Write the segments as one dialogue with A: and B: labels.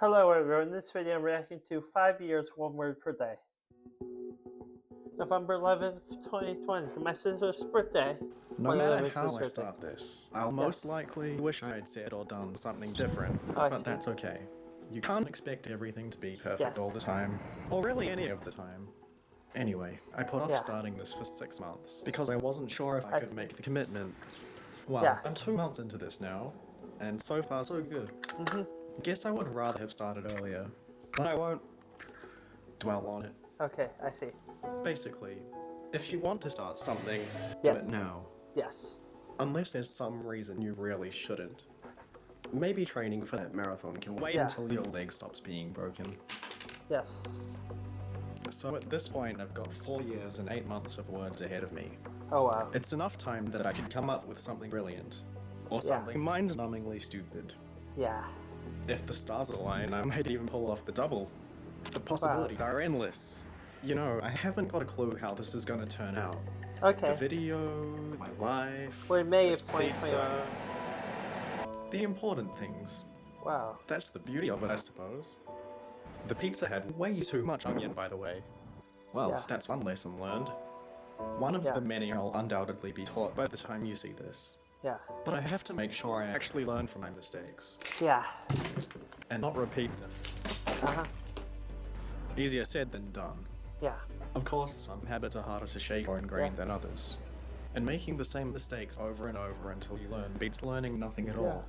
A: Hello everyone, in this video I'm reacting to 5 years, 1 word per day. November 11th, 2020, my sister's birthday.
B: No matter how I start this, I'll most likely wish I had said or done something different, but that's okay. You can't expect everything to be perfect all the time, or really any of the time. Anyway, I put off starting this for 6 months, because I wasn't sure if I could make the commitment. Well, I'm 2 months into this now, and so far so good. Guess I would rather have started earlier, but I won't dwell on it.
A: Okay, I see.
B: Basically, if you want to start something, do it now.
A: Yes.
B: Unless there's some reason you really shouldn't. Maybe training for that marathon can wait until your leg stops being broken.
A: Yes.
B: So at this point, I've got 4 years and 8 months of words ahead of me.
A: Oh wow.
B: It's enough time that I could come up with something brilliant. Or something mind-numbingly stupid.
A: Yeah.
B: If the stars align, I might even pull off the double. The possibilities are endless. You know, I haven't got a clue how this is gonna turn out.
A: Okay.
B: The video, my life,
A: we're May
B: this
A: of 2021.
B: pizza, the important things.
A: Wow.
B: That's the beauty of it, I suppose. The pizza had way too much onion, by the way. Well, that's one lesson learned. One of the many I'll undoubtedly be taught by the time you see this.
A: Yeah.
B: But I have to make sure I actually learn from my mistakes.
A: Yeah.
B: And not repeat them.
A: Uh-huh.
B: Easier said than done.
A: Yeah.
B: Of course, some habits are harder to shake or ingrain than others. And making the same mistakes over and over until you learn beats learning nothing at all.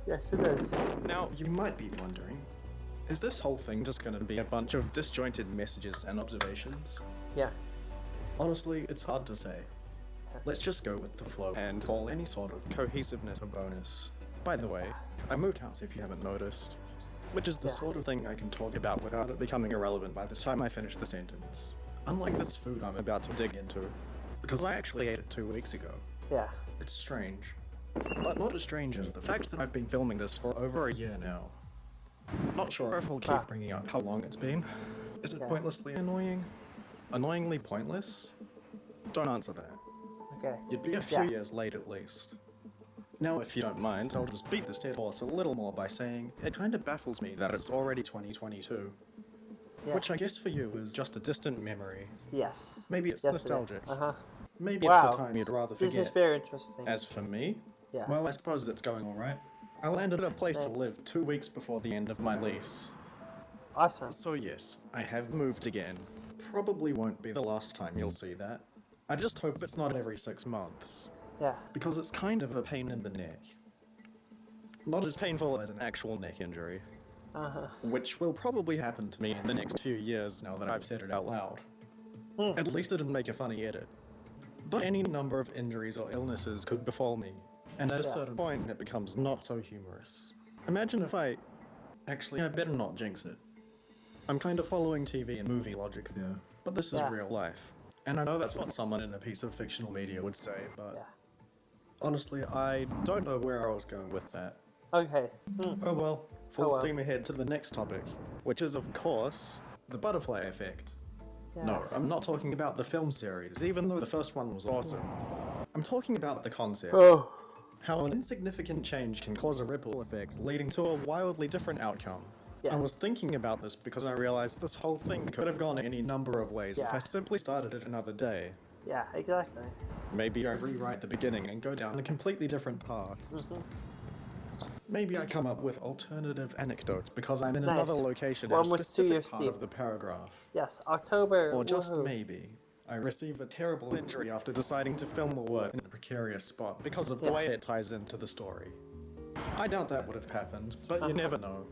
A: Yes, it is.
B: Now, you might be wondering, is this whole thing just gonna be a bunch of disjointed messages and observations?
A: Yeah.
B: Honestly, it's hard to say. Let's just go with the flow and call any sort of cohesiveness a bonus. By the way, I moved house if you haven't noticed, which is the sort of thing I can talk about without it becoming irrelevant by the time I finish the sentence. Unlike this food I'm about to dig into, because I actually ate it 2 weeks ago.
A: Yeah.
B: It's strange. But not as strange as the fact that I've been filming this for over a year now. Not sure if I'll keep bringing up how long it's been. Is it pointlessly annoying? Annoyingly pointless? Don't answer that.
A: Okay.
B: You'd be a few years late at least. Now, if you don't mind, I'll just beat this dead horse a little more by saying it kind of baffles me that it's already 2022. Which I guess for you is just a distant memory.
A: Yes.
B: Maybe it's nostalgic. Maybe
A: Wow.
B: it's the time you'd rather forget.
A: This is very interesting.
B: As for me, well, I suppose it's going alright. I landed a place to live 2 weeks before the end of my lease.
A: Awesome.
B: So yes, I have moved again. Probably won't be the last time you'll see that. I just hope it's not every 6 months.
A: Yeah.
B: Because it's kind of a pain in the neck. Not as painful as an actual neck injury. Which will probably happen to me in the next few years now that I've said it out loud. At least it didn't make a funny edit. But any number of injuries or illnesses could befall me, and at a certain point it becomes not so humorous. Imagine if Actually, I better not jinx it. I'm kind of following TV and movie logic there, but this is real life. And I know that's what someone in a piece of fictional media would say, but honestly, I don't know where I was going with that.
A: Okay.
B: Oh well, full steam ahead to the next topic, which is of course, the butterfly effect. No, I'm not talking about the film series, even though the first one was awesome. I'm talking about the concept. How an insignificant change can cause a ripple effect, leading to a wildly different outcome. I was thinking about this because I realized this whole thing could have gone any number of ways if I simply started it another day.
A: Yeah, exactly.
B: Maybe I rewrite the beginning and go down a completely different path. Maybe I come up with alternative anecdotes because I'm in another location in a specific part of the paragraph.
A: Yes, October.
B: Or just maybe, I receive a terrible injury after deciding to film a word in a precarious spot because of the way it ties into the story. I doubt that would have happened, but you never know.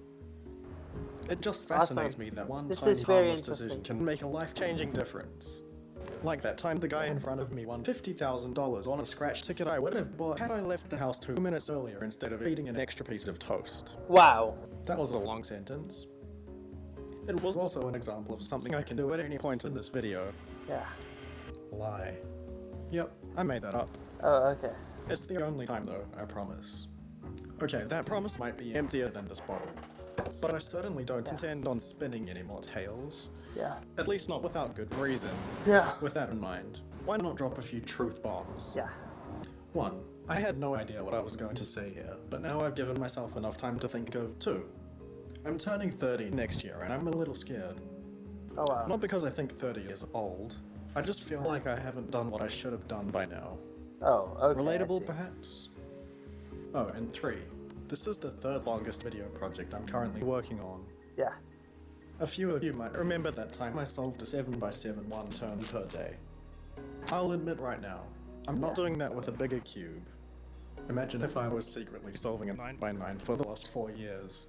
B: It just fascinates me that one tiny harmless decision can make a life-changing difference. Like that time the guy in front of me won $50,000 on a scratch ticket I would have bought had I left the house 2 minutes earlier instead of eating an extra piece of toast.
A: Wow.
B: That was a long sentence. It was also an example of something I can do at any point in this video.
A: Yeah.
B: Lie. Yep, I made that up.
A: Oh, okay.
B: It's the only time though, I promise. Okay, that promise might be emptier than this bottle. But I certainly don't intend on spinning any more tales.
A: Yeah.
B: At least not without good reason.
A: Yeah.
B: With that in mind, why not drop a few truth bombs?
A: Yeah.
B: 1. I had no idea what I was going to say here, but now I've given myself enough time to think of 2. I'm turning 30 next year, and I'm a little scared.
A: Oh wow.
B: Not because I think 30 is old. I just feel like I haven't done what I should have done by now.
A: Oh, okay.
B: Relatable, perhaps? Oh, and 3. This is the 3rd longest video project I'm currently working on.
A: Yeah.
B: A few of you might remember that time I solved a 7x7 one turn per day. I'll admit right now, I'm not doing that with a bigger cube. Imagine if I was secretly solving a 9x9 for the last 4 years.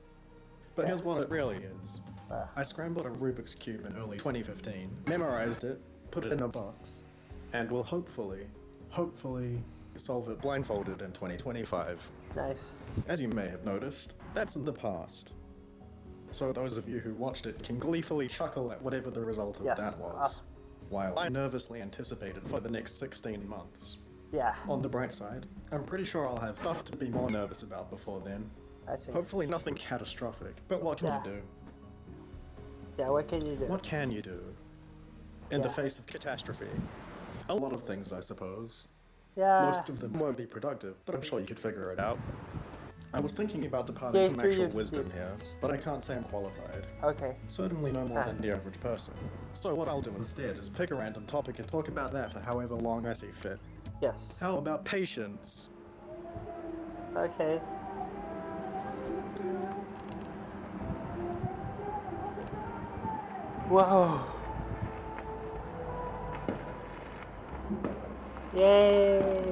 B: But here's what it really is. I scrambled a Rubik's Cube in early 2015, memorized it, put it in a box, and will hopefully solve it blindfolded in 2025.
A: Nice.
B: As you may have noticed, that's in the past. So those of you who watched it can gleefully chuckle at whatever the result of that was, while I nervously anticipated for the next 16 months.
A: Yeah.
B: On the bright side, I'm pretty sure I'll have stuff to be more nervous about before then.
A: I see.
B: Hopefully nothing catastrophic, but what can you do?
A: Yeah, what can you do?
B: What can you do? In the face of catastrophe? A lot of things, I suppose.
A: Yeah.
B: Most of them won't be productive, but I'm sure you could figure it out. I was thinking about departing some actual wisdom here, but I can't say I'm qualified.
A: Okay.
B: Certainly no more than the average person. So what I'll do instead is pick a random topic and talk about that for however long I see fit.
A: Yes.
B: How about patience?
A: Okay. Whoa. Yay.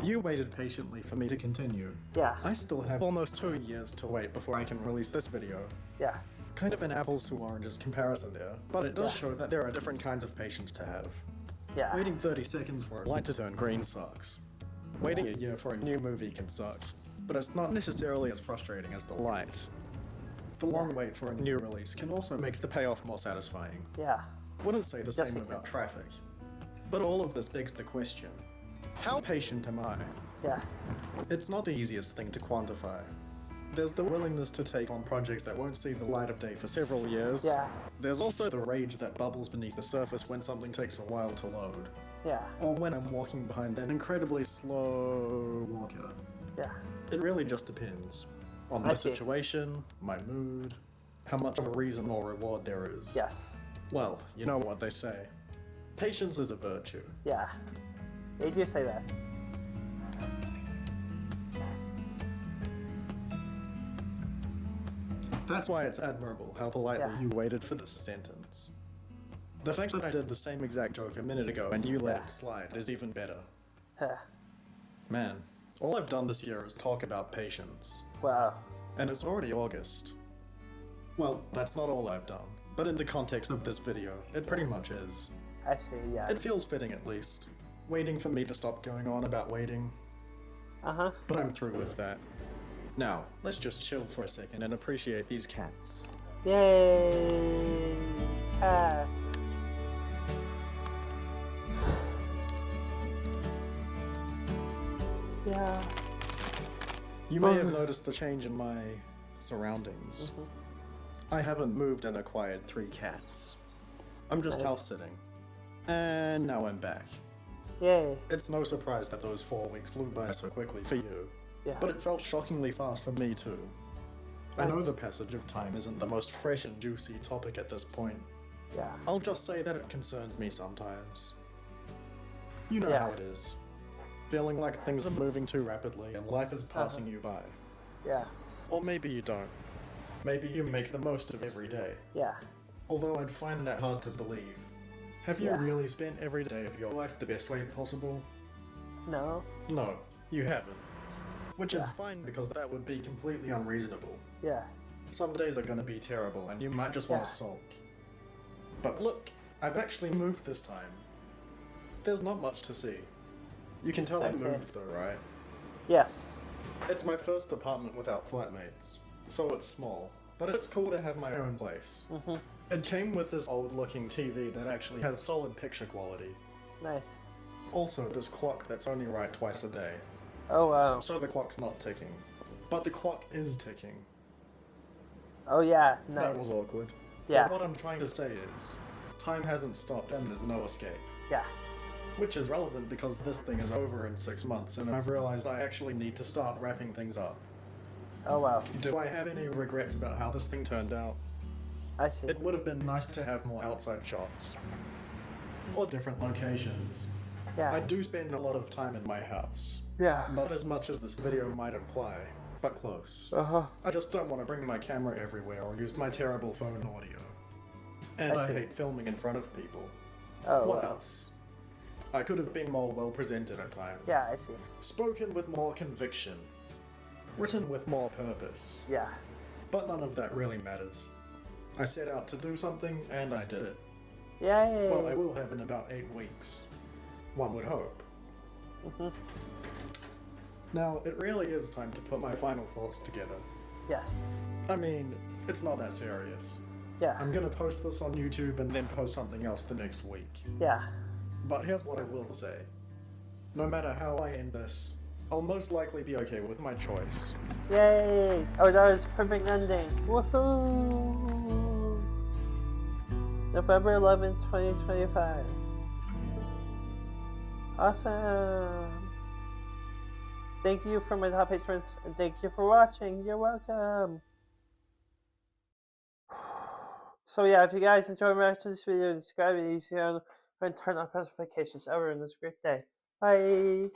B: You waited patiently for me to continue.
A: Yeah.
B: I still have almost 2 years to wait before I can release this video.
A: Yeah.
B: Kind of an apples to oranges comparison there, but it does show that there are different kinds of patience to have.
A: Yeah.
B: Waiting 30 seconds for a light to turn green sucks. Waiting a year for a new movie can suck, but it's not necessarily as frustrating as the light. The long wait for a new release can also make the payoff more satisfying.
A: Yeah.
B: Wouldn't say the same about traffic. But all of this begs the question, how patient am I?
A: Yeah.
B: It's not the easiest thing to quantify. There's the willingness to take on projects that won't see the light of day for several years.
A: Yeah.
B: There's also the rage that bubbles beneath the surface when something takes a while to load.
A: Yeah.
B: Or when I'm walking behind an incredibly slow walker.
A: Yeah.
B: It really just depends on the situation, my mood, how much of a reason or reward there is.
A: Yes.
B: Well, you know what they say. Patience is a virtue.
A: Yeah. They do say that.
B: That's why it's admirable how politely you waited for this sentence. The fact that I did the same exact joke a minute ago and you let it slide is even better. Man, all I've done this year is talk about patience.
A: Wow.
B: And it's already August. Well, that's not all I've done, but in the context of this video, it pretty much is.
A: I see, yeah.
B: It feels fitting at least. Waiting for me to stop going on about waiting.
A: Uh-huh.
B: But I'm through with that. Now, let's just chill for a second and appreciate these cats.
A: Yay! Cat. Yeah.
B: You may have noticed a change in my surroundings. I haven't moved and acquired 3 cats. I'm just house sitting. And now I'm back.
A: Yay.
B: It's no surprise that those 4 weeks flew by so quickly for you.
A: Yeah.
B: But it felt shockingly fast for me too. I know the passage of time isn't the most fresh and juicy topic at this point.
A: Yeah.
B: I'll just say that it concerns me sometimes. You know how it is. Feeling like things are moving too rapidly and life is passing you by.
A: Yeah.
B: Or maybe you don't. Maybe you make the most of every day.
A: Yeah.
B: Although I'd find that hard to believe. Have you really spent every day of your life the best way possible?
A: No.
B: No, you haven't. Which is fine because that would be completely unreasonable.
A: Yeah.
B: Some days are gonna be terrible and you might just want to sulk. But look, I've actually moved this time. There's not much to see. You can tell I moved though, right?
A: Yes.
B: It's my first apartment without flatmates, so it's small, but it's cool to have my own place. It came with this old-looking TV that actually has solid picture quality.
A: Nice.
B: Also, this clock that's only right twice a day.
A: Oh, wow.
B: So the clock's not ticking. But the clock is ticking.
A: Oh, yeah. Nice.
B: That was awkward.
A: Yeah.
B: But what I'm trying to say is, time hasn't stopped and there's no escape.
A: Yeah.
B: Which is relevant because this thing is over in 6 months and I've realized I actually need to start wrapping things up.
A: Oh, wow.
B: Do I have any regrets about how this thing turned out?
A: I see.
B: It would have been nice to have more outside shots. Or different locations.
A: Yeah.
B: I do spend a lot of time in my house.
A: Yeah.
B: Not as much as this video might imply, but close.
A: Uh-huh.
B: I just don't want to bring my camera everywhere or use my terrible phone audio. And I
A: see.
B: hate filming in front of people.
A: Oh,
B: What
A: wow.
B: else? I could have been more well presented at times.
A: Yeah, I see.
B: Spoken with more conviction. Written with more purpose.
A: Yeah.
B: But none of that really matters. I set out to do something, and I did it.
A: Yay!
B: Well, I will have in about 8 weeks. One would hope.
A: Mm-hmm.
B: Now, it really is time to put my final thoughts together.
A: Yes.
B: I mean, it's not that serious.
A: Yeah.
B: I'm gonna post this on YouTube and then post something else the next week.
A: Yeah.
B: But here's what I will say. No matter how I end this, I'll most likely be okay with my choice.
A: Yay! Oh, that was a perfect ending. Woohoo! November 11th, 2025. Awesome! Thank you for my top patrons, and thank you for watching. You're welcome! So yeah, if you guys enjoyed my reaction to this video, subscribe to the channel and turn on notifications. Everyone, have a great day. Bye!